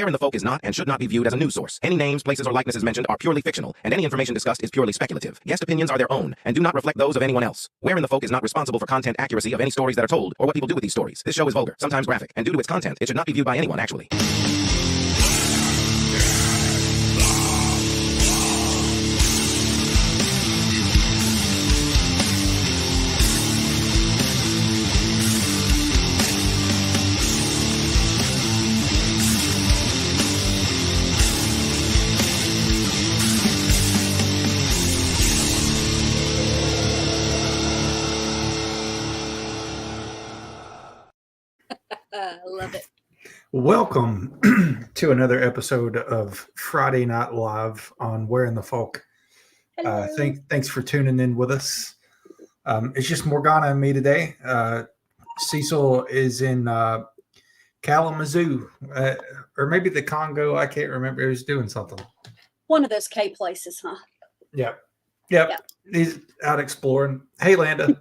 Where in the Folk is not and should not be viewed as a news source. Any names, places, or likenesses mentioned are purely fictional, and any information discussed is purely speculative. Guest opinions are their own and do not reflect those of anyone else. Where in the Folk is not responsible for content accuracy of any stories that are told or what people do with these stories. This show is vulgar, sometimes graphic, and due to its content, it should not be viewed by anyone, actually. I love it. Welcome to another episode of Friday Night Live on Where in the Folk. Thanks for tuning in with us. It's just Morgana and me today. Cecil is in Kalamazoo, or maybe the Congo. I can't remember. He was doing something. One of those K places, huh? Yep. Yeah. He's out exploring. Hey, Landa.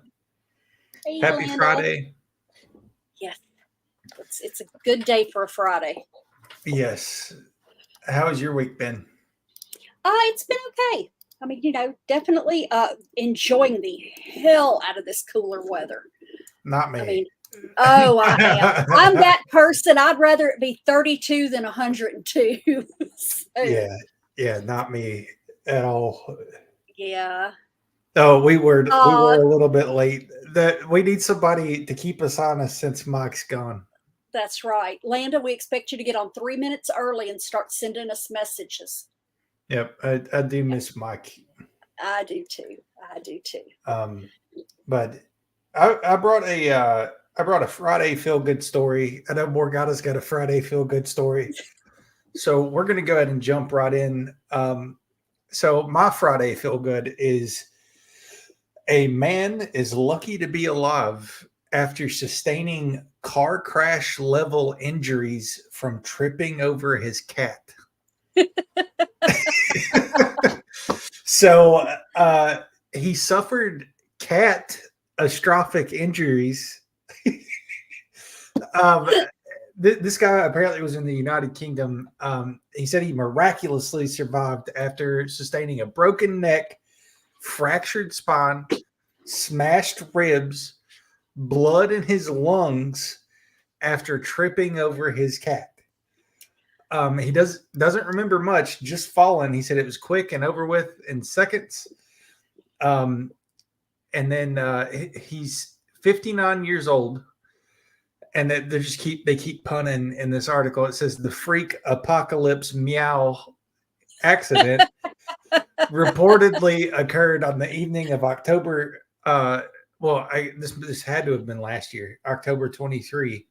Hey, Happy Landa. Friday. Yes. It's a good day for a Friday. Yes. How has your week been? It's been okay. I mean, definitely enjoying the hell out of this cooler weather. Not me. I mean, I am. I'm that person. I'd rather it be 32 than 102. So, yeah, not me at all. yeah. Oh, we were a little bit late. We need somebody to keep us honest since Mike's gone. That's right. Landa, we expect you to get on 3 minutes early and start sending us messages. Yep, I do miss Mike. I do too. But I brought a Friday feel good story. I know Morgana's got a Friday feel good story, so we're gonna go ahead and jump right in. So my Friday feel good is a man is lucky to be alive after sustaining car crash level injuries from tripping over his cat. So he suffered catastrophic injuries. This guy apparently was in the United Kingdom. He said he miraculously survived after sustaining a broken neck, fractured spine, smashed ribs, blood in his lungs after tripping over his cat. He doesn't remember much, just falling. He said it was quick and over with in seconds. And then he's 59 years old, and they keep punning in this article. It says the freak apocalypse meow accident reportedly occurred on the evening of October. This had to have been last year, October 23.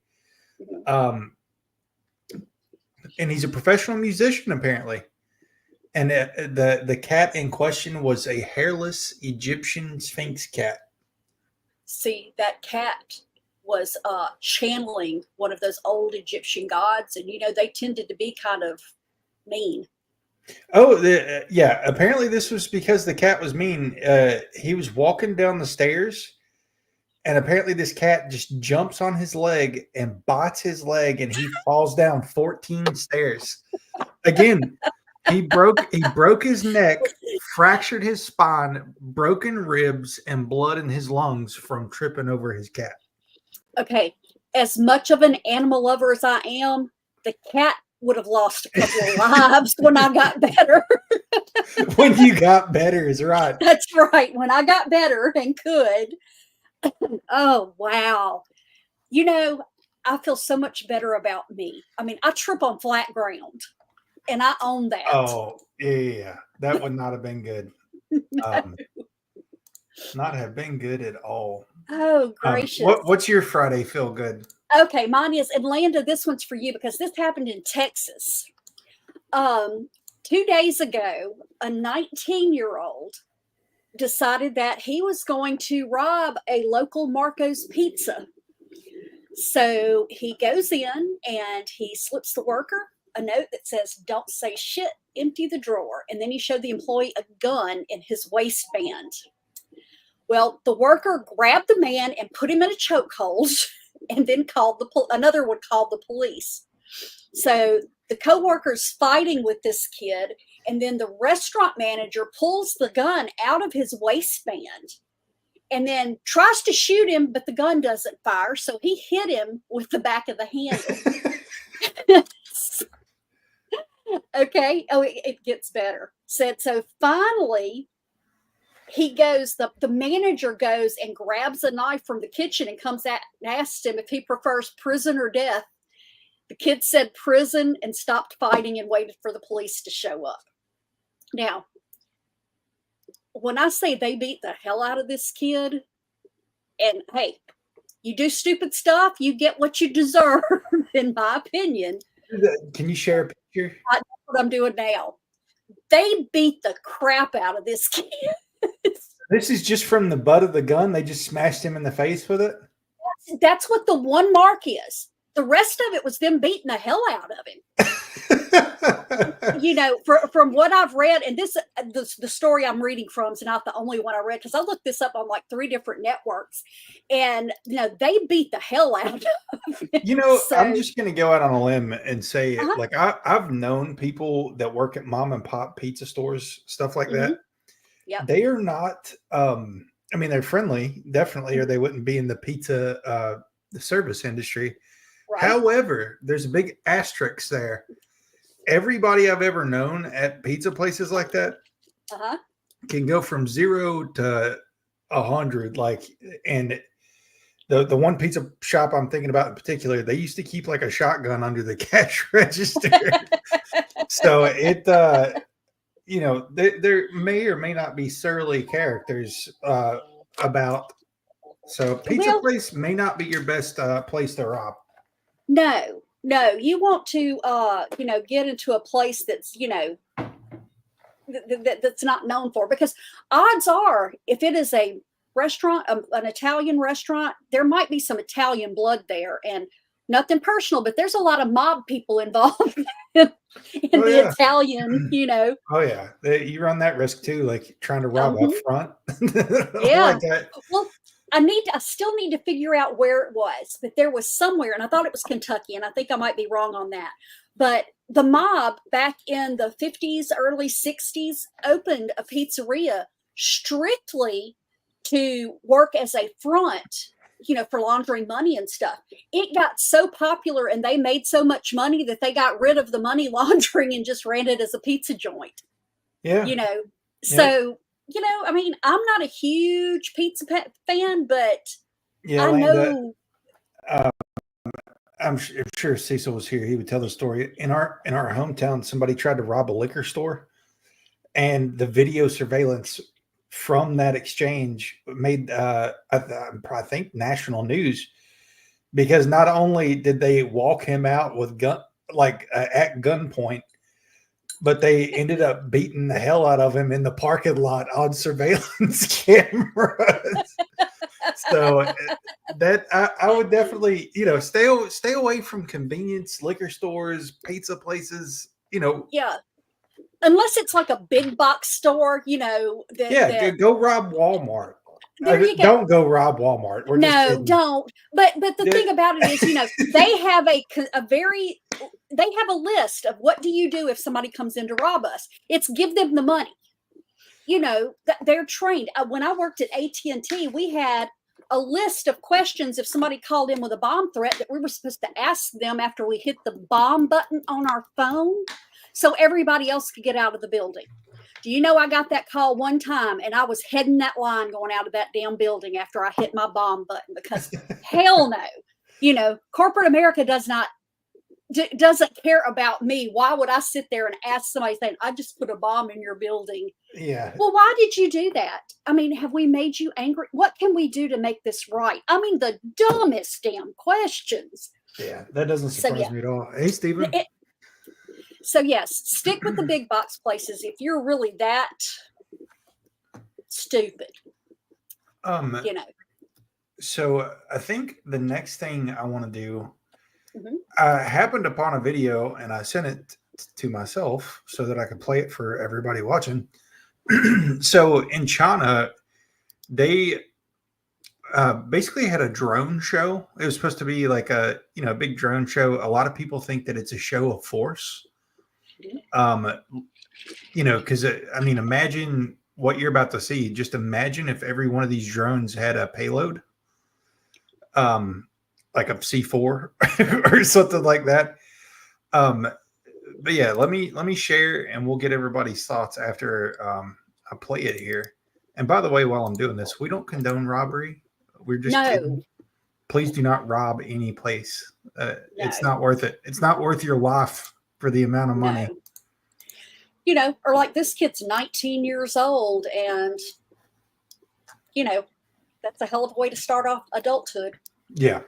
And he's a professional musician, apparently. And the cat in question was a hairless Egyptian Sphinx cat. See, that cat was channeling one of those old Egyptian gods, and they tended to be kind of mean. Oh, yeah. Apparently, this was because the cat was mean. He was walking down the stairs, and apparently this cat just jumps on his leg and bites his leg, and he falls down 14 stairs. Again, he broke his neck, fractured his spine, broken ribs, and blood in his lungs from tripping over his cat. Okay, as much of an animal lover as I am, the cat would have lost a couple of lives when I got better. When you got better is right. That's right. When I got better and could. Oh, wow. I feel so much better about me. I mean, I trip on flat ground, and I own that. Oh, yeah. That would not have been good. Not have been good at all. Oh, gracious. What's your Friday feel good? Okay, mine is Atlanta. This one's for you because this happened in Texas. 2 days ago, a 19-year-old decided that he was going to rob a local Marco's Pizza. So he goes in and he slips the worker a note that says, "Don't say shit, empty the drawer." And then he showed the employee a gun in his waistband. Well, the worker grabbed the man and put him in a chokehold, and then another one called the police. So the coworker's fighting with this kid, and then the restaurant manager pulls the gun out of his waistband and then tries to shoot him, but the gun doesn't fire, so he hit him with the back of the handle. Okay. Oh, it gets better. Said so finally he goes, the manager goes and grabs a knife from the kitchen and comes out and asks him if he prefers prison or death. The kid said prison and stopped fighting and waited for the police to show up. Now, when I say they beat the hell out of this kid, and hey, you do stupid stuff, you get what you deserve, in my opinion. Can you share a picture? That's what I'm doing now. They beat the crap out of this kid. This is just from the butt of the gun. They just smashed him in the face with it. That's what the one mark is. The rest of it was them beating the hell out of him. You know, from what I've read, and the story I'm reading from is not the only one I read, because I looked this up on like 3 different networks, and you know, they beat the hell out of him. You know, So, I'm just going to go out on a limb and say, Uh-huh. like, I've known people that work at mom and pop pizza stores, stuff like that. Yep. They are not, I mean, they're friendly, definitely, or they wouldn't be in the pizza, the service industry. right. However, there's a big asterisk there. Everybody I've ever known at pizza places like that Uh-huh. can go from 0 to 100. Like, and the one pizza shop I'm thinking about in particular, they used to keep like a shotgun under the cash register. So it, you know, there may or may not be surly characters about. So pizza place may not be your best place to rob. No, you want to, you know, get into a place that's, you know, that's not known for, because odds are, if it is a restaurant, an Italian restaurant, there might be some Italian blood there, and nothing personal, but there's a lot of mob people involved in Italian, you know. Oh yeah, you run that risk too, like trying to rob up front. Yeah. Like that. Well, I still need to figure out where it was, but there was somewhere, and I thought it was Kentucky, and I think I might be wrong on that. But the mob back in the 50s, early 60s opened a pizzeria strictly to work as a front, you know, for laundering money and stuff. It got so popular and they made so much money that they got rid of the money laundering and just ran it as a pizza joint. Yeah. You know, so, you know, I mean, I'm not a huge pizza fan, but yeah, I know. I'm sure Cecil was here. He would tell the story. In our hometown, somebody tried to rob a liquor store, and the video surveillance from that exchange made, I think, national news, because not only did they walk him out with at gunpoint, but they ended up beating the hell out of him in the parking lot on surveillance cameras. So that I would definitely, you know, stay away from convenience liquor stores, pizza places, you know. Yeah. Unless it's like a big box store, you know. Go rob Walmart. There you go. Don't go rob Walmart. No, don't. But the thing about it is, you know, they have they have a list of what do you do if somebody comes in to rob us. It's give them the money. You know, they're trained. When I worked at AT&T, we had a list of questions if somebody called in with a bomb threat that we were supposed to ask them after we hit the bomb button on our phone, so everybody else could get out of the building. Do you know, I got that call one time and I was heading that line going out of that damn building after I hit my bomb button, because hell no, you know, corporate America doesn't care about me. Why would I sit there and ask somebody saying, I just put a bomb in your building? Yeah. Well, why did you do that? I mean, have we made you angry? What can we do to make this right? I mean, the dumbest damn questions. Yeah, that doesn't surprise me at all. Hey, Stephen. So yes, stick with the big box places if you're really that stupid. You know. So I think the next thing I want to do, I happened upon a video and I sent it to myself so that I could play it for everybody watching. So in China, they basically had a drone show. It was supposed to be like a big drone show. A lot of people think that it's a show of force. Because I mean, imagine what you're about to see. Just imagine if every one of these drones had a payload, like a C4 or something like that. But yeah, let me share, and we'll get everybody's thoughts after I play it here. And by the way, while I'm doing this, we don't condone robbery. We're just kidding. Please do not rob any place. It's not worth it. It's not worth your life for the amount of money. Or like this kid's 19 years old, and that's a hell of a way to start off adulthood. Yeah.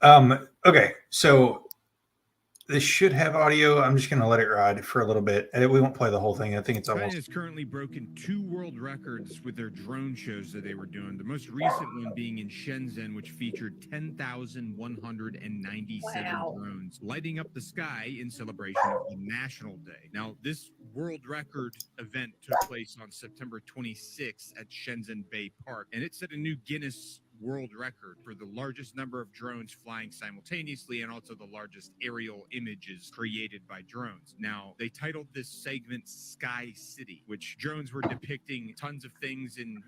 Okay, so this should have audio. I'm just going to let it ride for a little bit. We won't play the whole thing. I think it's almost. China has currently broken 2 world records with their drone shows that they were doing. The most recent one being in Shenzhen, which featured 10,197 drones lighting up the sky in celebration of the National Day. Now, this world record event took place on September 26th at Shenzhen Bay Park, and it set a new Guinness world record for the largest number of drones flying simultaneously and also the largest aerial images created by drones. Now, they titled this segment Sky City, which drones were depicting tons of things in,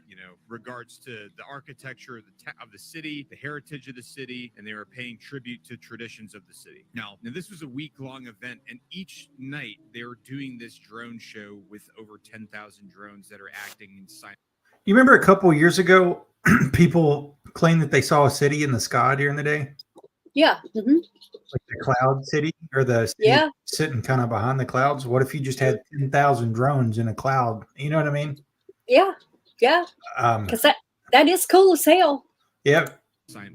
regards to the architecture of the city, the heritage of the city, and they were paying tribute to traditions of the city. Now this was a week-long event, and each night they were doing this drone show with over 10,000 drones that are acting in silence. You remember a couple of years ago, people claimed that they saw a city in the sky during the day? Yeah. Mm-hmm. Like the cloud city, or the city sitting kind of behind the clouds. What if you just had 10,000 drones in a cloud? You know what I mean? Yeah. Yeah. Because that is cool as hell. Yep.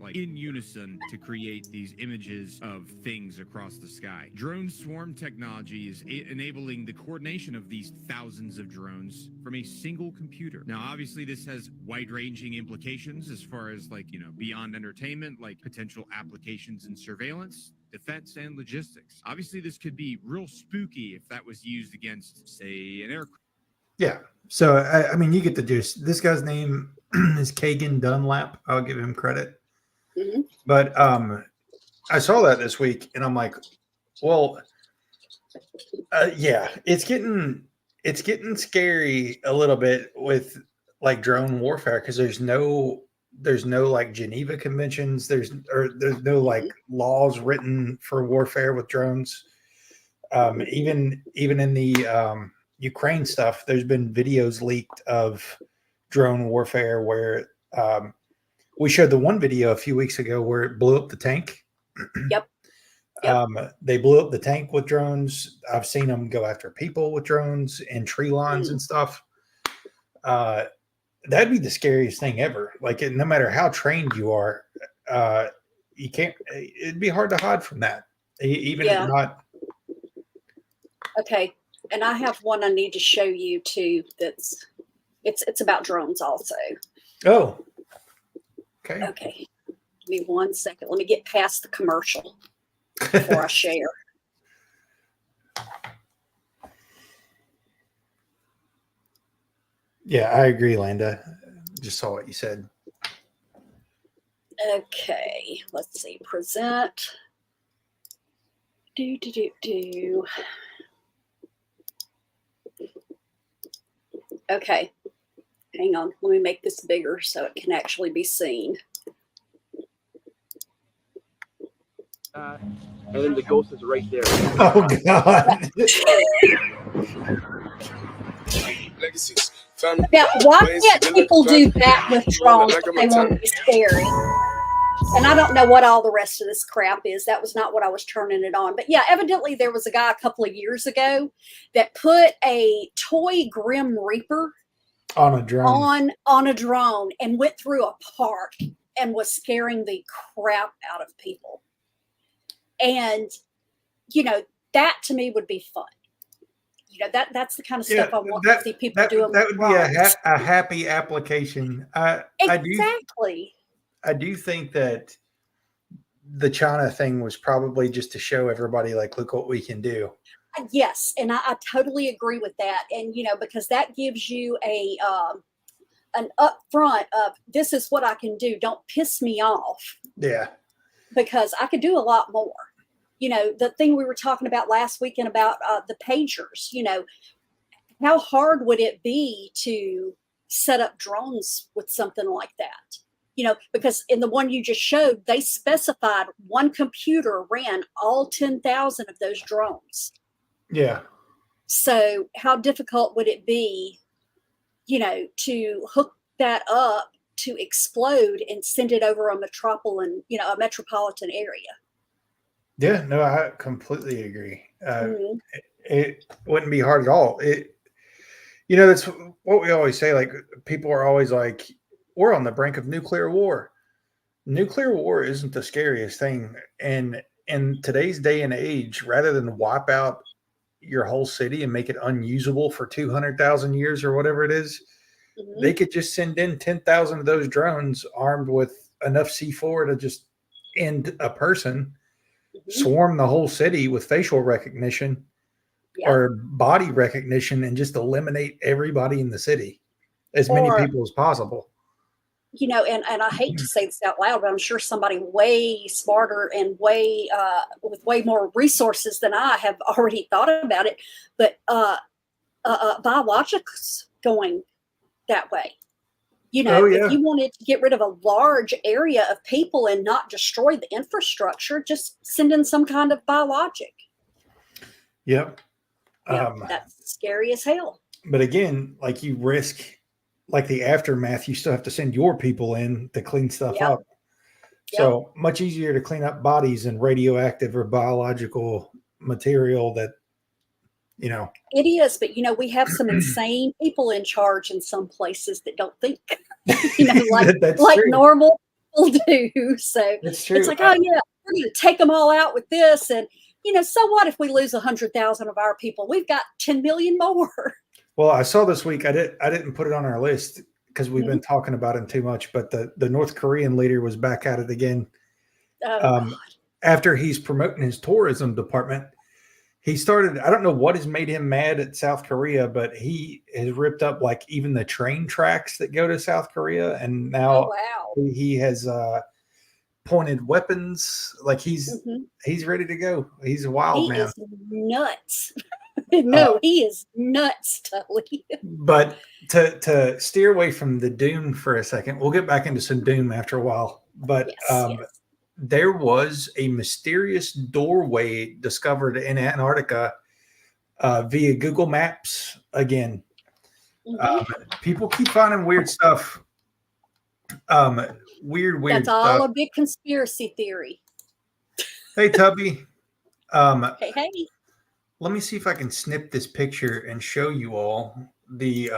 Like in unison to create these images of things across the sky. Drone swarm technology is enabling the coordination of these thousands of drones from a single computer. Now, obviously, this has wide-ranging implications as far as beyond entertainment, like potential applications in surveillance, defense, and logistics. Obviously, this could be real spooky if that was used against, say, an aircraft. Yeah. So, I mean, you get the gist. This guy's name is Kagan Dunlap. I'll give him credit. Mm-hmm. But I saw that this week, and I'm like, well, yeah, it's getting scary a little bit with like drone warfare, because there's no like Geneva Conventions, there's no like laws written for warfare with drones. Even in the Ukraine stuff, there's been videos leaked of drone warfare where we showed the one video a few weeks ago where it blew up the tank. Yep. They blew up the tank with drones. I've seen them go after people with drones and tree lines and stuff. That'd be the scariest thing ever. Like, no matter how trained you are, you can't. It'd be hard to hide from that, even if not. Okay, and I have one I need to show you too. It's about drones also. Oh. Okay. Okay. Give me 1 second. Let me get past the commercial before I share. Yeah, I agree, Landa. Just saw what you said. Okay. Let's see. Present. Okay. Hang on. Let me make this bigger so it can actually be seen. And then the ghost is right there. Oh, God. Now, why can't people do that with drones if they want to be scary? And I don't know what all the rest of this crap is. That was not what I was turning it on. But yeah, evidently there was a guy a couple of years ago that put a toy Grim Reaper on a drone and went through a park and was scaring the crap out of people. And, that to me would be fun. That's the kind of stuff I want to see people doing. That would be a happy application. Exactly. I do think that the China thing was probably just to show everybody, like, look what we can do. Yes, and I totally agree with that. And, because that gives you an upfront of this is what I can do. Don't piss me off. Yeah. Because I could do a lot more. You know, the thing we were talking about last weekend about the pagers, you know, how hard would it be to set up drones with something like that? You know, because in the one you just showed, they specified one computer ran all 10,000 of those drones. Yeah. So how difficult would it be, you know, to hook that up to explode and send it over a metropolitan area? Yeah, no, I completely agree. Mhm. It wouldn't be hard at all. That's what we always say. Like, people are always like, we're on the brink of nuclear war. Nuclear war isn't the scariest thing. And in today's day and age, rather than wipe out your whole city and make it unusable for 200,000 years or whatever it is, they Mhm. could just send in 10,000 of those drones armed with enough C4 to just end a person, Mhm. swarm the whole city with facial recognition Yeah. or body recognition, and just eliminate everybody in the city, as many Or, people as possible. you know, and I hate to say this out loud, but I'm sure somebody way smarter and way with way more resources than I have already thought about it. But biologics going that way. You Oh know, if yeah. you wanted to get rid of a large area of people and not destroy the infrastructure, just send in some kind of biologic. Yep. Yeah, that's scary as hell. But again, like, you risk, like, the aftermath, you still have to send your people in to clean stuff Yep. up. So much easier to clean up bodies than radioactive or biological material that, you know. It is, but you know, we have some insane people in charge in some places that don't think, you know, That's like true. normal people do. So That's true. it's like, oh yeah, we're going to take them all out with this, and you know, so what if we lose 100,000 of our people? We've got 10 million more. Well, I saw this week. I didn't put it on our list because we've been talking about him too much. But the North Korean leader was back at it again. Oh God. After he's promoting his tourism department, he started. I don't know what has made him mad at South Korea, but he has ripped up, like, even the train tracks that go to South Korea, and Oh now wow. he has pointed weapons. Like, he's ready to go. He's a wild He man. is nuts. No, he is nuts, Tully. But to steer away from the doom for a second, we'll get back into some doom after a while. But Yes. there was a mysterious doorway discovered in Antarctica via Google Maps again. People keep finding weird stuff. Weird That's stuff. all a big conspiracy theory. Hey, Tubby. Hey. Let me see if I can snip this picture and show you all the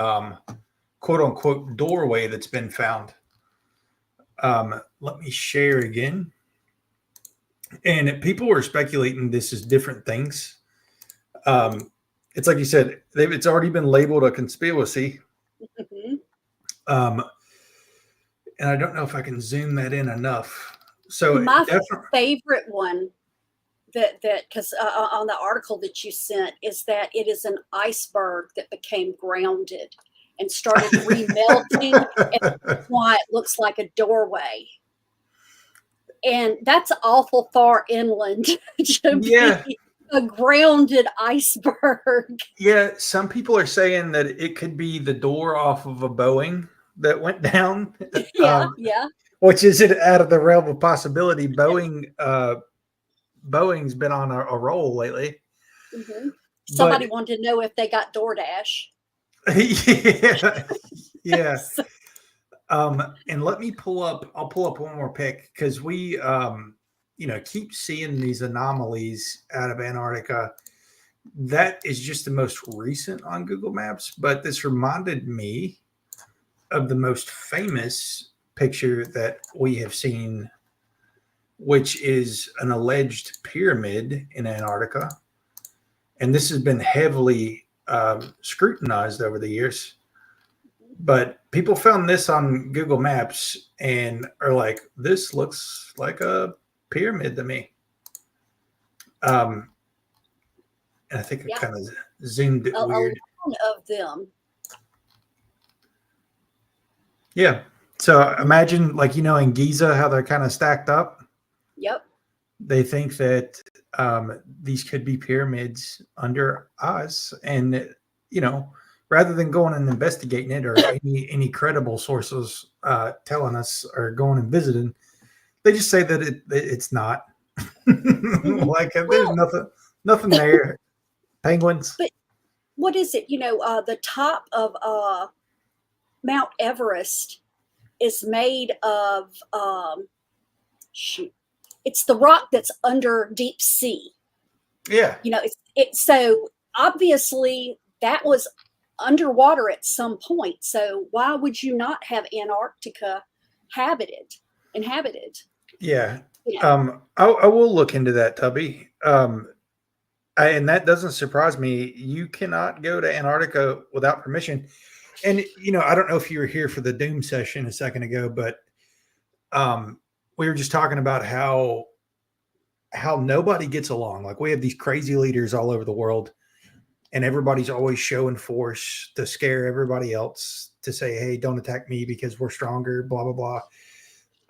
quote unquote doorway that's been found. Let me share again. And people are speculating this is different things. It's like you said, it's already been labeled a conspiracy. And I don't know if I can zoom that in enough. So my favorite one that because on the article that you sent is that it is an iceberg that became grounded and started remelting, and that's why it looks like a doorway. And that's awful far inland to be a grounded iceberg. Yeah, some people are saying that it could be the door off of a Boeing that went down. Yeah. Which isn't out of the realm of possibility. Boeing's been on a roll lately. Somebody wanted to know if they got DoorDash. Yeah. And let me I'll pull up one more pic, because we keep seeing these anomalies out of Antarctica. That is just the most recent on Google Maps, but this reminded me of the most famous picture that we have seen, which is an alleged pyramid in Antarctica. And this has been heavily scrutinized over the years. But people found this on Google Maps and are like, this looks like a pyramid to me. And I think I kind of zoomed it weird. A lot of them. Yeah. So imagine, like, in Giza, how they're kind of stacked up. Yep. They think that these could be pyramids under us, and rather than going and investigating it, or any credible sources telling us or going and visiting, they just say that it's not. Mhm. Like there's Well, nothing there. Penguins. but what is it? The top of Mount Everest is made of shoot. It's the rock that's under deep sea. Yeah. So obviously that was underwater at some point. So why would you not have Antarctica inhabited? Yeah. Yeah. I will look into that, Tubby. And that doesn't surprise me. You cannot go to Antarctica without permission. And I don't know if you were here for the Doom session a second ago, but we were just talking about how nobody gets along. Like, we have these crazy leaders all over the world, and everybody's always showing force to scare everybody else, to say, hey, don't attack me because we're stronger, blah, blah,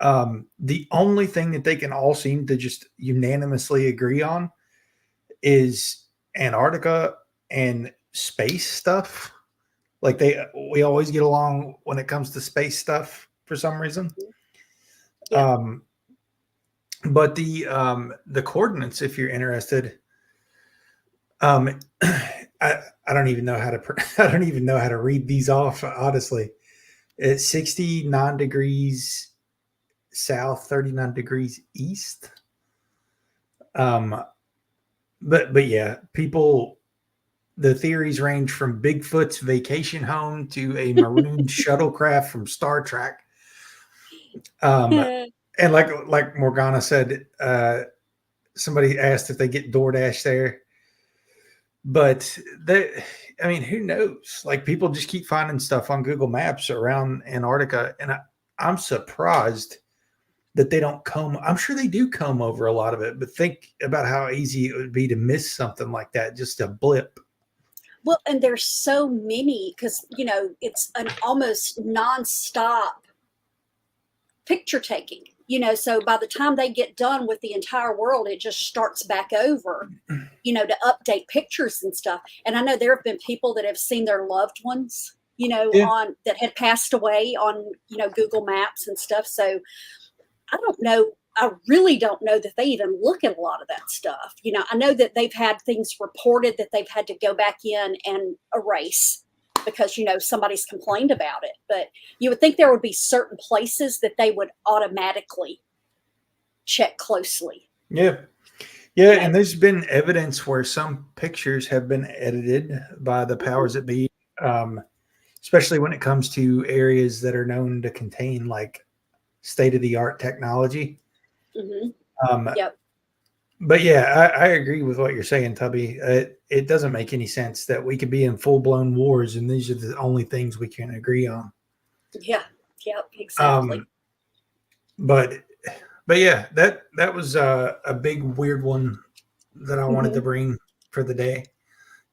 blah. The only thing that they can all seem to just unanimously agree on is Antarctica and space stuff. Like, we always get along when it comes to space stuff for some reason. Yeah. But the coordinates, if you're interested, I don't even know how to I don't even know how to read these off, honestly. It's 69 degrees south, 39 degrees east. But yeah, the theories range from Bigfoot's vacation home to a marooned shuttlecraft from Star Trek. And like Morgana said, somebody asked if they get DoorDash there, but who knows? Like, people just keep finding stuff on Google Maps around Antarctica, and I'm surprised that they don't comb. I'm sure they do comb over a lot of it, but think about how easy it would be to miss something like that, just a blip. Well, and there's so many because it's an almost nonstop picture taking. So by the time they get done with the entire world, it just starts back over. To update pictures and stuff. And I know there have been people that have seen their loved ones, Yeah. on that had passed away on Google Maps and stuff. So I don't know. I really don't know that they even look at a lot of that stuff. I know that they've had things reported that they've had to go back in and erase because, somebody's complained about it. But you would think there would be certain places that they would automatically check closely. Yeah. Yeah. And there's been evidence where some pictures have been edited by the powers that be, especially when it comes to areas that are known to contain like state-of-the-art technology. Mm-hmm. Yep. But yeah, I agree with what you're saying, Tubby. It doesn't make any sense that we could be in full-blown wars and these are the only things we can agree on. Yeah. Yep. Exactly. But yeah, that was a big weird one that I wanted to bring for the day.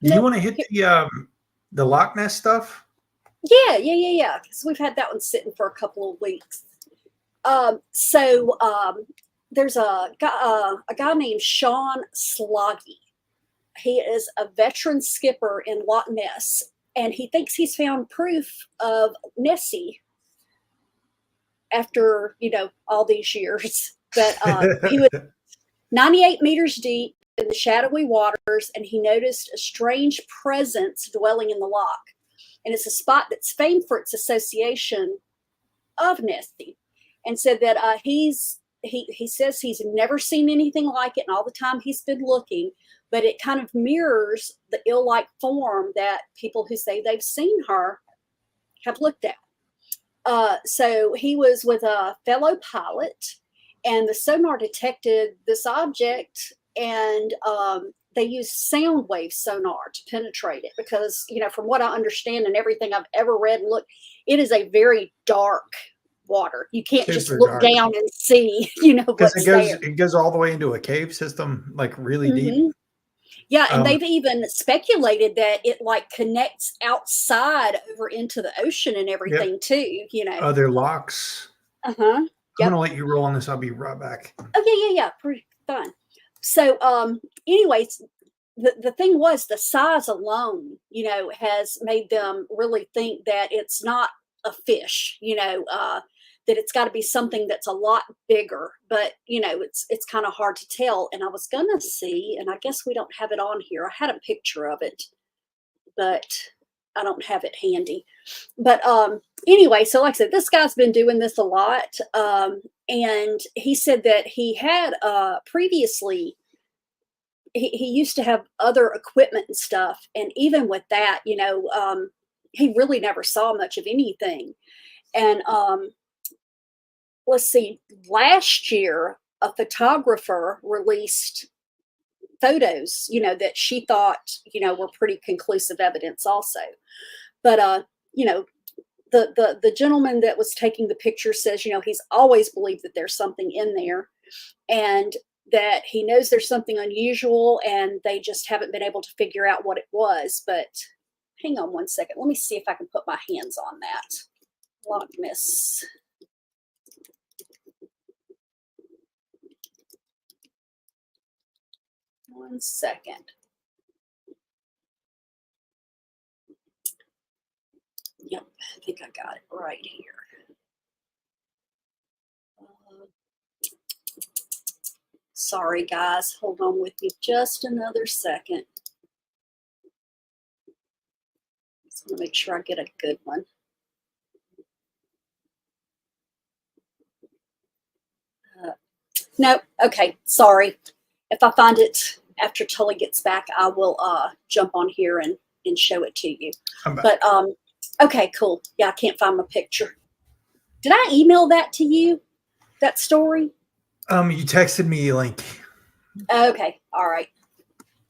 Do you want to hit the Loch Ness stuff? Yeah. Because we've had that one sitting for a couple of weeks. So there's a guy named Sean Sloggy. He is a veteran skipper in Loch Ness, and he thinks he's found proof of Nessie after all these years. But he was 98 meters deep in the shadowy waters, and he noticed a strange presence dwelling in the loch. And it's a spot that's famed for its association of Nessie, and said that he says he's never seen anything like it, and all the time he's been looking, but it kind of mirrors the eel-like form that people who say they've seen her have looked at. So he was with a fellow pilot, and the sonar detected this object, and they used sound wave sonar to penetrate it because, from what I understand and everything I've ever read and looked, it is a very dark water. You can't just look down and see, what's there. It goes all the way into a cave system, like really deep. Yeah, and they've even speculated that it like connects outside over into the ocean and everything too, you know. Other locks. Uh-huh. I'm Yep. gonna let you roll on this. I'll be right back. Oh yeah, pretty fun. So anyways, the thing was the size alone, you know, has made them really think that it's not a fish, you know, that it's got to be something that's a lot bigger. But you know, it's kind of hard to tell. And I was gonna see, and I guess we don't have it on here. I had a picture of it, but I don't have it handy. But anyway, so like I said, this guy's been doing this a lot. And he said that he had previously he used to have other equipment and stuff, and even with that, you know, he really never saw much of anything. And let's see, last year a photographer released photos, you know, that she thought, you know, were pretty conclusive evidence also. But you know, the gentleman that was taking the picture says, you know, he's always believed that there's something in there, and that he knows there's something unusual, and they just haven't been able to figure out what it was. But hang on one second. Let me see if I can put my hands on that. Loch Ness. One second. Yep, I think I got it right here. Sorry, guys. Hold on with me just another second. Just want to make sure I get a good one. No, okay, sorry. If I find it after Tully gets back, I will jump on here and show it to you. But okay, cool. Yeah, I can't find my picture. Did I email that to you? That story? You texted me a link. Okay, all right.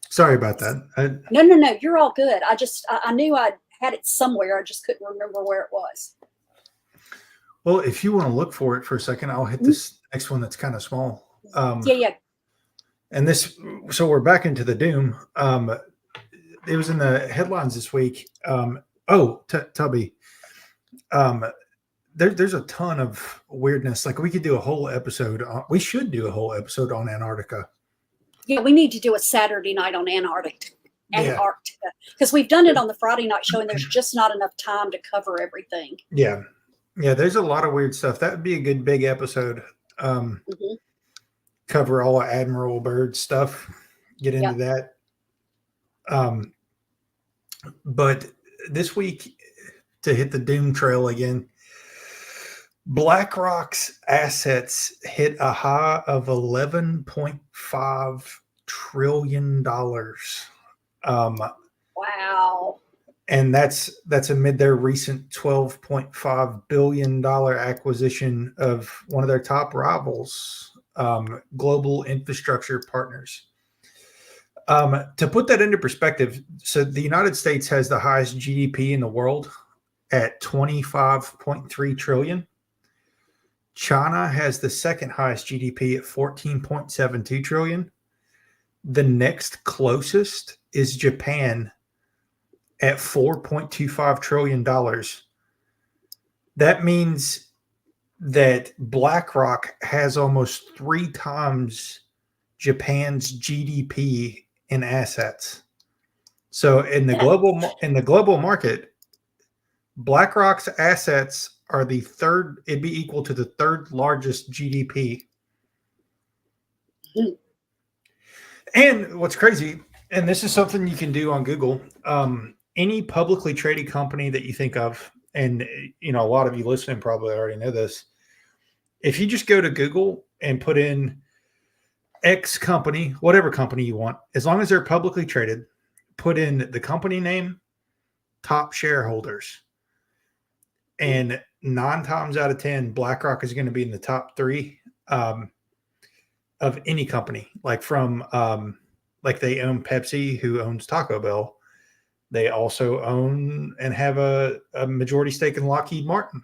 Sorry about that. No, you're all good. I knew I had it somewhere. I just couldn't remember where it was. Well, if you want to look for it for a second, I'll hit this next one that's kind of small. Yeah. And this, so we're back into the doom. It was in the headlines this week. Tubby. There's a ton of weirdness. Like we could do a whole episode. We should do a whole episode on Antarctica. Yeah, we need to do a Saturday night on Antarctica, because we've done it on the Friday night show, and there's just not enough time to cover everything. Yeah. There's a lot of weird stuff. That would be a good big episode. Cover all Admiral Byrd stuff. Get into that. But this week, to hit the doom trail again, BlackRock's assets hit a high of $11.5 trillion. Wow. And that's amid their recent $12.5 billion acquisition of one of their top rivals, Global Infrastructure Partners. To put that into perspective, so the United States has the highest GDP in the world at $25.3 trillion. China has the second highest GDP at $14.72 trillion. The next closest is Japan at $4.25 trillion. That means that BlackRock has almost 3 times Japan's GDP in assets. So in the global market, BlackRock's assets are the third, it'd be equal to the third largest GDP. And what's crazy, and this is something you can do on Google, any publicly traded company that you think of, and you know, a lot of you listening probably already know this. If you just go to Google and put in X company, whatever company you want, as long as they're publicly traded, put in the company name, top shareholders, and 9 times out of 10, BlackRock is going to be in the top 3 of any company. Like from like they own Pepsi, who owns Taco Bell. They also own and have a majority stake in Lockheed Martin.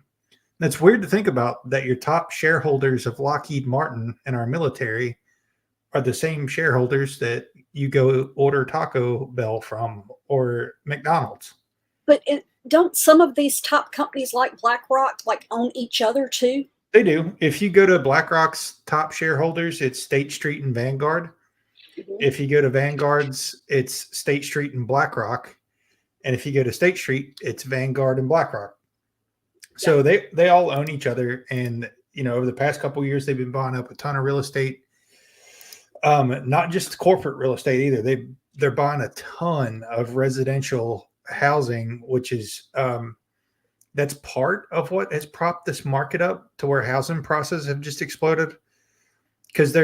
That's weird to think about, that your top shareholders of Lockheed Martin and our military are the same shareholders that you go order Taco Bell from or McDonald's. But don't some of these top companies like BlackRock like own each other too? They do. If you go to BlackRock's top shareholders, it's State Street and Vanguard. Mhm. If you go to Vanguard's, it's State Street and BlackRock. And if you go to State Street, it's Vanguard and BlackRock. So they all own each other. And, you know, over the past couple of years, they've been buying up a ton of real estate. Not just corporate real estate either. They're buying a ton of residential housing, which is that's part of what has propped this market up to where housing prices have just exploded. Because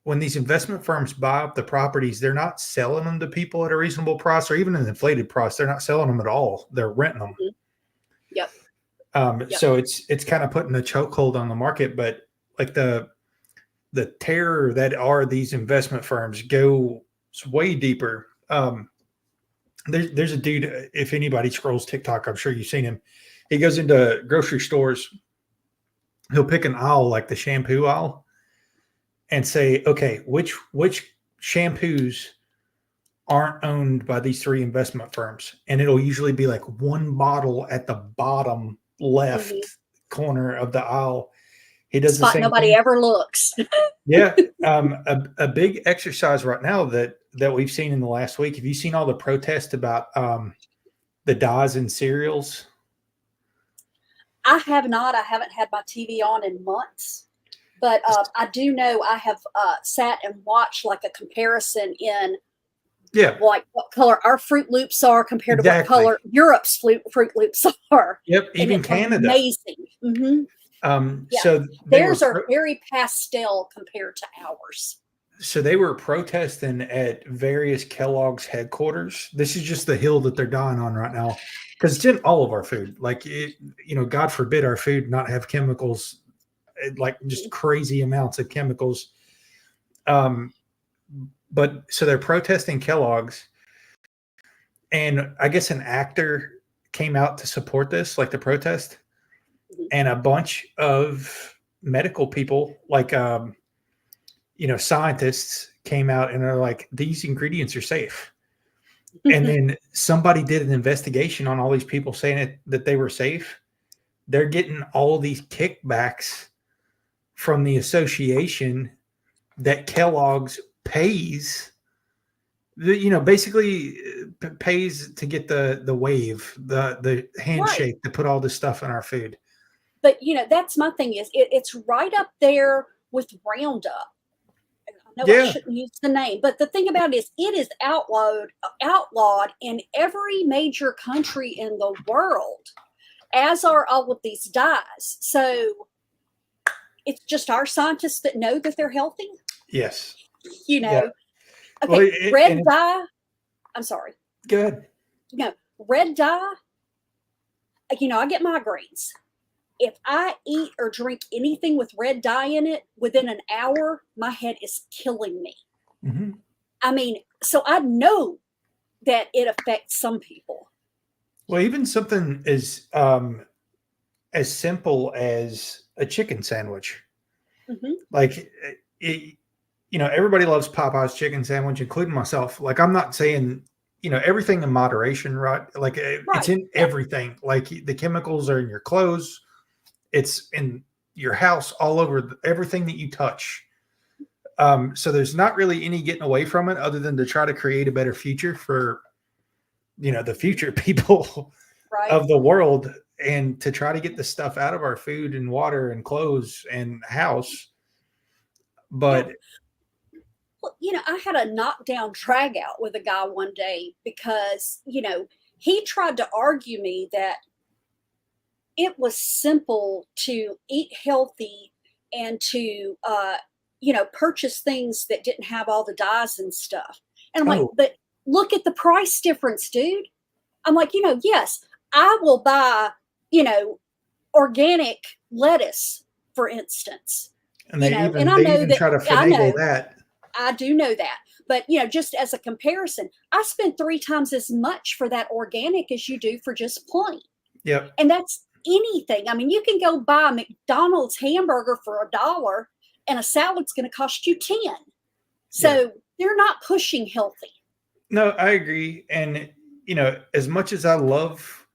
when these investment firms buy up the properties, they're not selling them to people at a reasonable price or even an inflated price. They're not selling them at all. They're renting them. Mm-hmm. Yep. So it's kind of putting a chokehold on the market. But like the terror that are these investment firms goes way deeper. There's a dude, if anybody scrolls TikTok, I'm sure you've seen him. He goes into grocery stores. He'll pick an aisle like the shampoo aisle and say, okay, which shampoos aren't owned by these three investment firms? And it'll usually be like one bottle at the bottom left corner of the aisle. He does the Spot same nobody thing. ever looks. Yeah. A big exercise right now that we've seen in the last week. Have you seen all the protests about the dyes in cereals? I have not. I haven't had my TV on in months. But I do know I have sat and watched like a comparison in like what color our Fruit Loops are compared to what color Europe's Fruit Loops are. Yep, even Canada. Amazing. Mm-hmm. So theirs are very pastel compared to ours. So they were protesting at various Kellogg's headquarters. This is just the hill that they're dying on right now, because it's in all of our food. Like God forbid our food not have chemicals, like just crazy amounts of chemicals. But so they're protesting Kellogg's, and I guess an actor came out to support this, like the protest, and a bunch of medical people, like scientists, came out and are like, these ingredients are safe. And then somebody did an investigation on all these people saying that they were safe. They're getting all these kickbacks from the association that Kellogg's pays, basically pays to get the wave, the handshake to put all this stuff in our food. But that's my thing is it's right up there with Roundup. I know I shouldn't use the name, but the thing about it is outlawed in every major country in the world, as are all of these dyes. So it's just our scientists that know that they're healthy. Yes. Okay. Well, red dye. I'm sorry. Go ahead. Red dye. I get migraines. If I eat or drink anything with red dye in it, within an hour, my head is killing me. Mm-hmm. I mean, so I know that it affects some people. Well, even something as simple as a chicken sandwich. Mm-hmm. Like, everybody loves Popeye's chicken sandwich, including myself. Like, I'm not saying, everything in moderation, right? Like, it's in everything. Like, the chemicals are in your clothes. It's in your house, all over everything that you touch. So there's not really any getting away from it other than to try to create a better future for, the future people of the world, and to try to get the stuff out of our food and water and clothes and house. But, well, I had a knockdown drag out with a guy one day because, he tried to argue me that it was simple to eat healthy and to, purchase things that didn't have all the dyes and stuff. And I'm like, but look at the price difference, dude. I'm like, yes, I will buy, organic lettuce, for instance. And they even try to finagle that. I do know that. But, just as a comparison, I spend 3 times as much for that organic as you do for just plain. Yep. And that's anything. I mean, you can go buy a McDonald's hamburger for $1 and a salad's going to cost you 10. So they're not pushing healthy. No, I agree. And, as much as I love,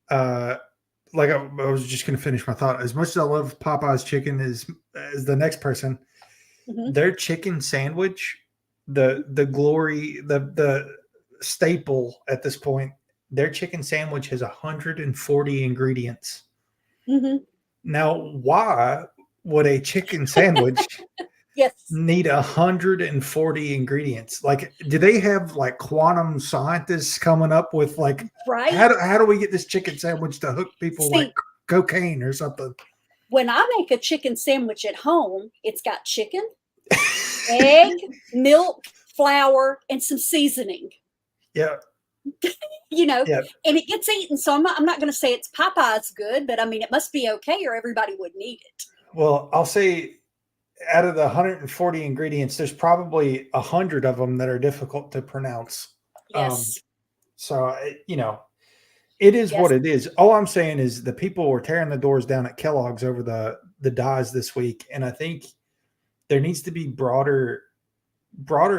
like I was just going to finish my thought, as much as I love Popeye's chicken as the next person, their chicken sandwich, the glory, the staple at this point, their chicken sandwich has 140 ingredients. Now, why would a chicken sandwich need 140 ingredients? Like, do they have like quantum scientists coming up with like, how do we get this chicken sandwich to hook people like cocaine or something? When I make a chicken sandwich at home, it's got chicken, egg, milk, flour, and some seasoning. Yeah. And it gets eaten. So I'm not going to say it's Popeye's good, but I mean, it must be okay or everybody would need it. Well, I'll say out of the 140 ingredients, there's probably 100 of them that are difficult to pronounce. Yes. It is what it is. All I'm saying is the people were tearing the doors down at Kellogg's over the dyes this week. And I think there needs to be broader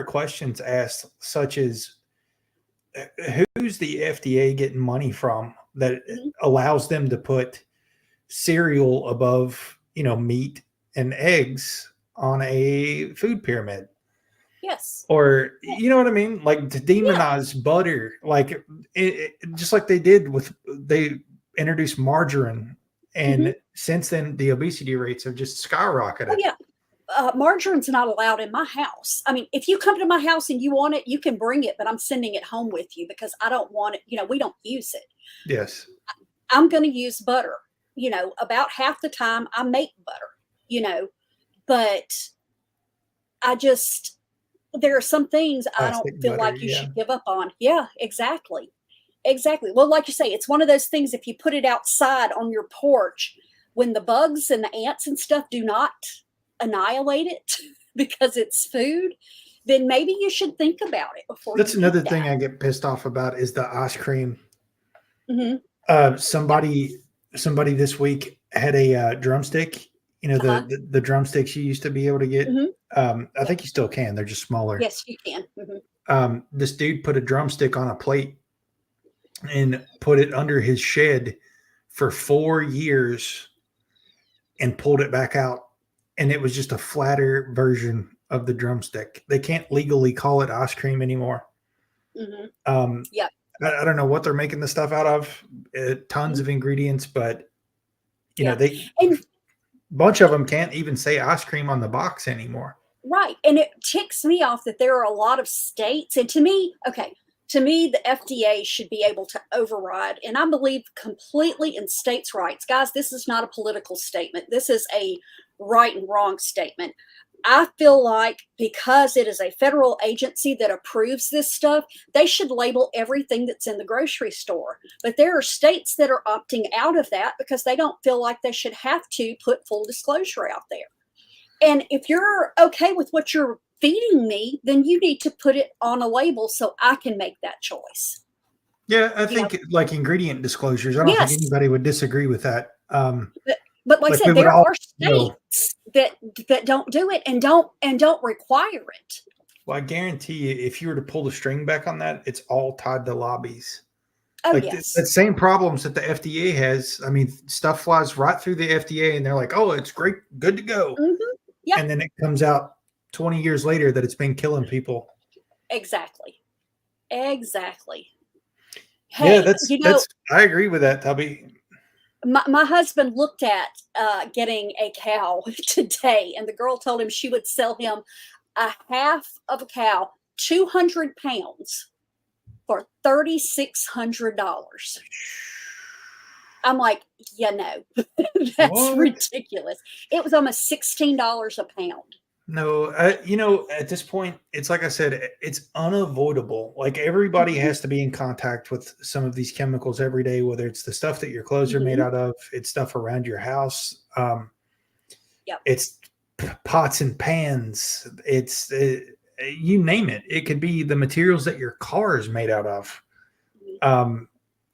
questions asked, such as who's the FDA getting money from that allows them to put cereal above, meat and eggs on a food pyramid? Yes. Or, you know what I mean? Like to demonize butter, like just like they introduced margarine. And since then, the obesity rates have just skyrocketed. Oh, yeah. Margarine's not allowed in my house. I mean, if you come to my house and you want it, you can bring it, but I'm sending it home with you because I don't want it. We don't use it. Yes. I'm going to use butter. About half the time I make butter, but there are some things I don't feel like you should give up on. Yeah, exactly. Exactly. Well, like you say, it's one of those things, if you put it outside on your porch, when the bugs and the ants and stuff do not annihilate it because it's food, then maybe you should think about it before. That's another thing I get pissed off about is the ice cream. Somebody this week had a drumstick. The drumsticks you used to be able to get. I think you still can. They're just smaller. Yes, you can. This dude put a drumstick on a plate and put it under his shed for 4 years and pulled it back out. And it was just a flatter version of the drumstick. They can't legally call it ice cream anymore. I don't know what they're making the stuff out of. Tons of ingredients, but bunch of them can't even say ice cream on the box anymore. Right. And it ticks me off that there are a lot of states. And to me, the FDA should be able to override. And I believe completely in states' rights. Guys, this is not a political statement. This is a right and wrong statement. I feel like because it is a federal agency that approves this stuff, they should label everything that's in the grocery store. But there are states that are opting out of that because they don't feel like they should have to put full disclosure out there. And if you're okay with what you're feeding me, then you need to put it on a label so I can make that choice. Yeah, I think like ingredient disclosures, I don't think anybody would disagree with that. But like I said, there are states that don't do it and don't require it. Well, I guarantee you, if you were to pull the string back on that, it's all tied to lobbies. Oh, like yes. the same problems that the FDA has. I mean, stuff flies right through the FDA, and they're like, "Oh, it's great, good to go." Yep. And then it comes out 20 years later that it's been killing people. Exactly. Hey, yeah, I agree with that, Tubby. My husband looked at getting a cow today, and the girl told him she would sell him a half of a cow, 200 pounds, for $3,600. I'm like, that's ridiculous. It was almost $16 a pound. No, at this point, it's like I said, it's unavoidable. Like everybody has to be in contact with some of these chemicals every day, whether it's the stuff that your clothes are made out of, it's stuff around your house. It's pots and pans. It's you name it. It could be the materials that your car is made out of.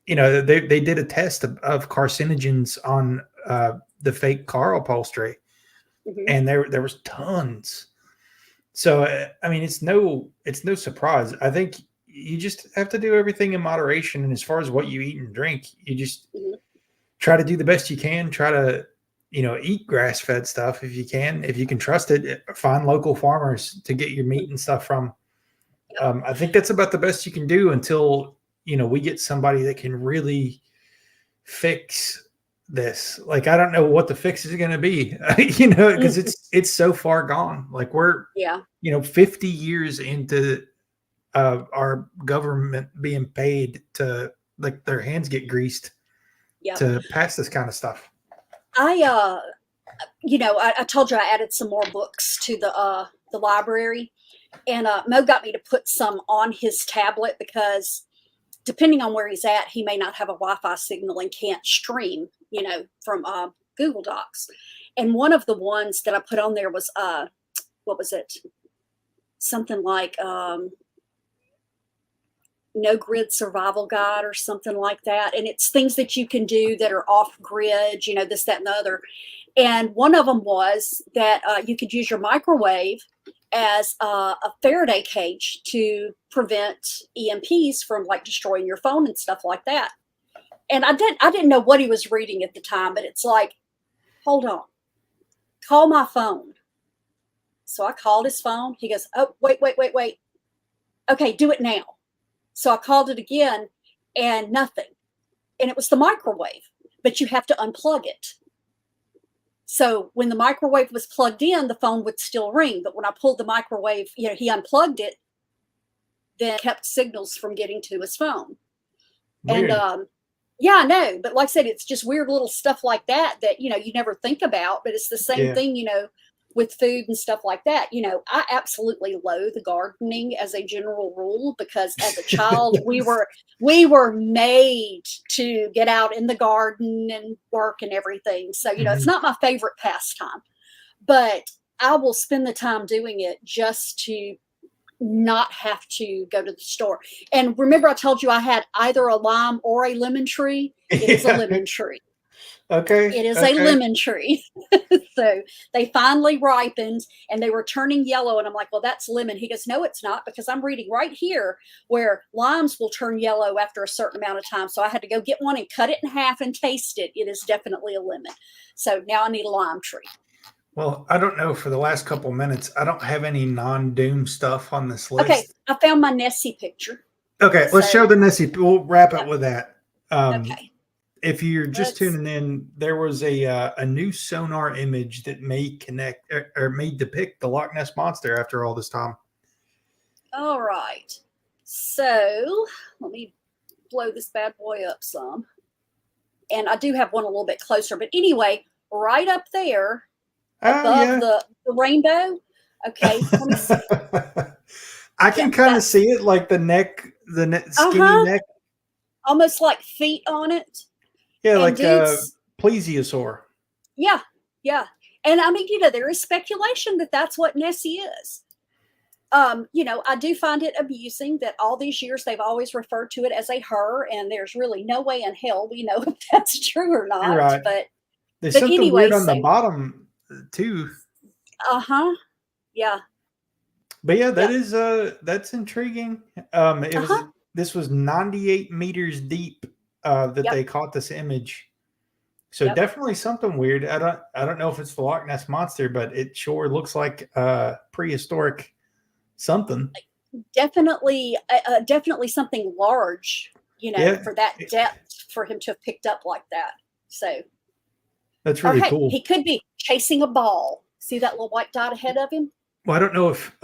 They did a test of carcinogens on the fake car upholstery. And there was tons. So I mean, it's no surprise. I think you just have to do everything in moderation. And as far as what you eat and drink, you just Mhm. try to do the best you can. Try to, eat grass fed stuff if you can. If you can trust it, find local farmers to get your meat and stuff from. I think that's about the best you can do until we get somebody that can really fix this. Like, I don't know what the fix is going to be, because it's so far gone. Like, we're Yeah. 50 years into our government being paid to, like, their hands get greased Yeah. to pass this kind of stuff. I told you I added some more books to the library, and Mo got me to put some on his tablet because depending on where he's at, he may not have a Wi-Fi signal and can't stream, from Google Docs. And one of the ones that I put on there was what was it? Something like No Grid Survival Guide or something like that. And it's things that you can do that are off grid, this, that, and the other. And one of them was that you could use your microwave as a Faraday cage to prevent EMPs from like destroying your phone and stuff like that. And I didn't know what he was reading at the time, but it's like, hold on, call my phone. So I called his phone. He goes, oh, wait. Okay, do it now. So I called it again and nothing. And it was the microwave, but you have to unplug it. So when the microwave was plugged in, the phone would still ring. But when I pulled the microwave, he unplugged it, then kept signals from getting to his phone. Weird. And yeah, I know. But like I said, it's just weird little stuff like that you never think about. But it's the same thing, with food and stuff like that. I absolutely loathe gardening as a general rule because as a child, we were made to get out in the garden and work and everything. So, it's not my favorite pastime, but I will spend the time doing it just to not have to go to the store. And remember, I told you I had either a lime or a lemon tree. It is a lemon tree. Okay. It is a lemon tree. So they finally ripened and they were turning yellow. And I'm like, well, that's lemon. He goes, no, it's not, because I'm reading right here where limes will turn yellow after a certain amount of time. So I had to go get one and cut it in half and taste it. It is definitely a lemon. So now I need a lime tree. Well, I don't know. For the last couple of minutes, I don't have any non-doom stuff on this list. Okay. I found my Nessie picture. Okay. Let's show the Nessie. We'll wrap it with that. Okay. If you're just tuning in, there was a new sonar image that may connect or may depict the Loch Ness Monster after all this time. All right. So let me blow this bad boy up some. And I do have one a little bit closer. But anyway, right up there above the rainbow. Okay. Let me see. I can kind of see it, like the neck, skinny neck. Almost like feet on it. Yeah, and like a plesiosaur. Yeah. And I mean, there is speculation that that's what Nessie is. I do find it amusing that all these years they've always referred to it as a her, and there's really no way in hell we know if that's true or not. Right. But there's something anyway, weird on the bottom too. Yeah. But yeah, that's intriguing. This was 98 meters deep. That they caught this image, so definitely something weird. I don't know if it's the Loch Ness Monster, but it sure looks like prehistoric something. Definitely something large, for that depth, for him to have picked up like that. So that's really cool. He could be chasing a ball. See that little white dot ahead of him? Well, I don't know if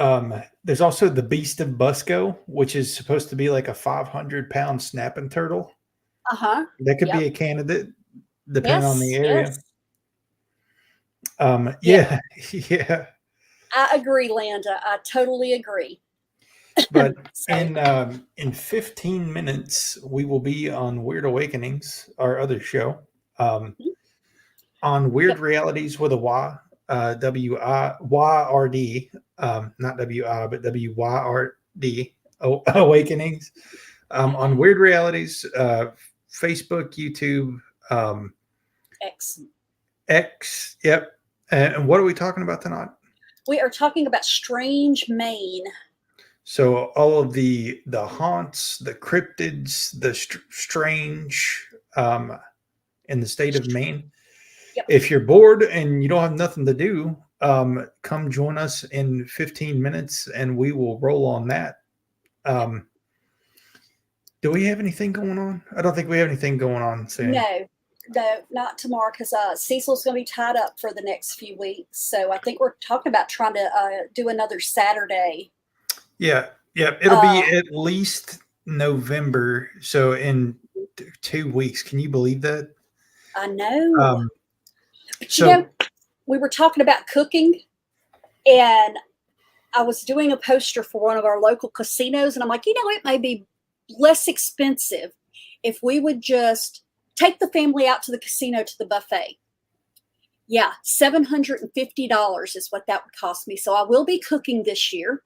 there's also the Beast of Busco, which is supposed to be like a 500-pound snapping turtle. That could be a candidate, depending on the area. Yes. Yeah. I agree, Landa. I totally agree. But in 15 minutes, we will be on Weird Awakenings, our other show, on Weird Realities with a Y, WIYRD, not WI, but WYRD, Awakenings, on Weird Realities, Facebook, YouTube, X. Yep. And what are we talking about tonight? We are talking about strange Maine. So all of the haunts, the cryptids, the strange in the state of Maine. Yep. If you're bored and you don't have nothing to do, come join us in 15 minutes and we will roll on that. Do we have anything going on? I don't think we have anything going on, Sam. No, not tomorrow because Cecil's going to be tied up for the next few weeks. So I think we're talking about trying to do another Saturday. Yeah. It'll be at least November. So in 2 weeks. Can you believe that? I know. But so you know, we were talking about cooking, and I was doing a poster for one of our local casinos, and I'm like, it may be less expensive if we would just take the family out to the casino to the buffet. Yeah, $750 is what that would cost me. So I will be cooking this year.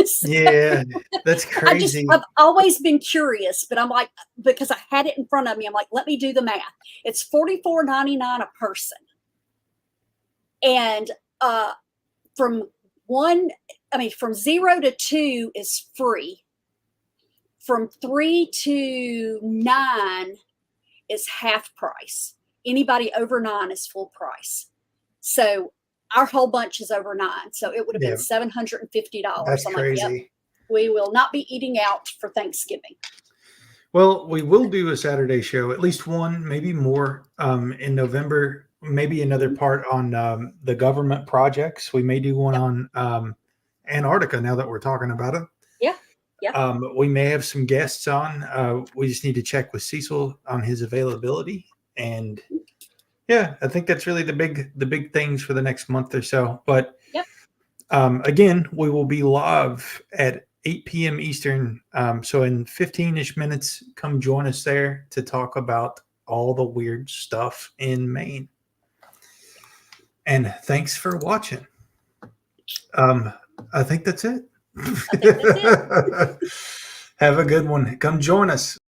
So, yeah, that's crazy. I've always been curious, but I'm like, because I had it in front of me, I'm like, let me do the math. It's $44.99 a person. And from 0 to 2 is free. From 3 to 9 is half price. Anybody over 9 is full price. So our whole bunch is over 9. So it would have been $750. That's I'm crazy. like, yep, we will not be eating out for Thanksgiving. Well, we will do a Saturday show, at least one, maybe more, in November. Maybe another part on the government projects. We may do one on Antarctica now that we're talking about it. Yeah. We may have some guests on. We just need to check with Cecil on his availability. And yeah, I think that's really the big things for the next month or so. But again, we will be live at 8 p.m. Eastern. So in 15-ish minutes, come join us there to talk about all the weird stuff in Maine. And thanks for watching. I think that's it. I think that's it. Have a good one. Come join us.